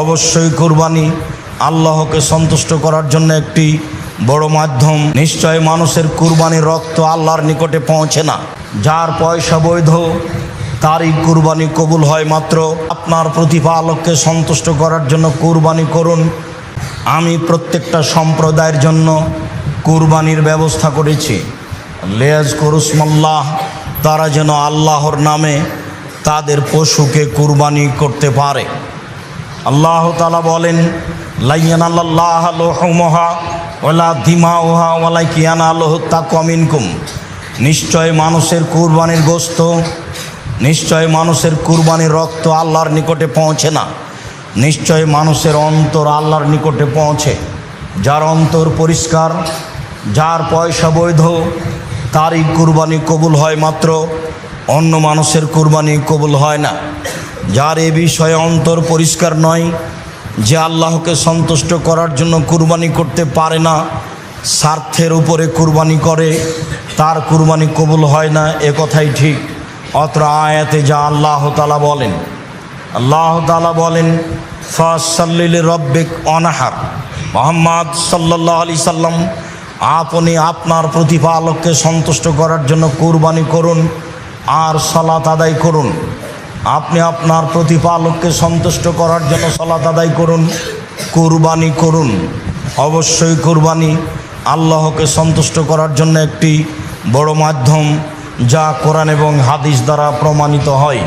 অবশ্যই কুরবানি আল্লাহকে সন্তুষ্ট করার জন্য একটি বড় মাধ্যম। নিশ্চয় মানুষের কুরবানির রক্ত আল্লাহর নিকটে পৌঁছে না। যার পয়সা বৈধ তারই কুরবানি কবুল হয় মাত্র। আপনার প্রতিপালককে সন্তুষ্ট করার জন্য কুরবানি করুন। আমি প্রত্যেকটা সম্প্রদায়ের জন্য কুরবানির ব্যবস্থা করেছি। লিয়াজকুরুসমাল্লাহ, তারা যেন আল্লাহর নামে তাদের পশুকে কুরবানি করতে পারে। আল্লাহ তাআলা বলেন, লা ইয়ানাল্লাহু লুহুমুহা ওয়ালা দিমাউহা ওয়ালাকিন ইয়ানালুহু তাকওয়া মিনকুম। নিশ্চয় মানুষের কুরবানির গোশত, নিশ্চয় মানুষের কুরবানির রক্ত আল্লাহর নিকটে পৌঁছে না। নিশ্চয় মানুষের অন্তর আল্লাহর নিকটে পৌঁছে। যার অন্তর পরিষ্কার, যার পয়সা বৈধ, তারই কুরবানি কবুল হয় মাত্র। অন্য মানুষের কুরবানি কবুল হয় না। যার এ বিষয়ে অন্তর পরিষ্কার নয়, যে আল্লাহকে সন্তুষ্ট করার জন্য কুরবানি করতে পারে না, স্বার্থের উপরে কুরবানি করে, তার কুরবানি কবুল হয় না, এ কথাই ঠিক। অত্র আয়াতে যা আল্লাহ তাআলা বলেন, আল্লাহ তাআলা বলেন, ফাসাল্লি লিরাব্বিক ওয়ানহার। মুহাম্মদ সাল্লাল্লাহু আলাইহি সাল্লাম, আপনি আপনার প্রতিপালককে সন্তুষ্ট করার জন্য কুরবানি করুন আর সালাত আদায় করুন। আপনি আপনার প্রতিপালককে সন্তুষ্ট করার জন্য সালাত আদায় করুন, কুরবানি করুন। অবশ্যই কুরবানি আল্লাহকে সন্তুষ্ট করার জন্য একটি বড় মাধ্যম, যা কোরআন এবং হাদিস দ্বারা প্রমাণিত হয়।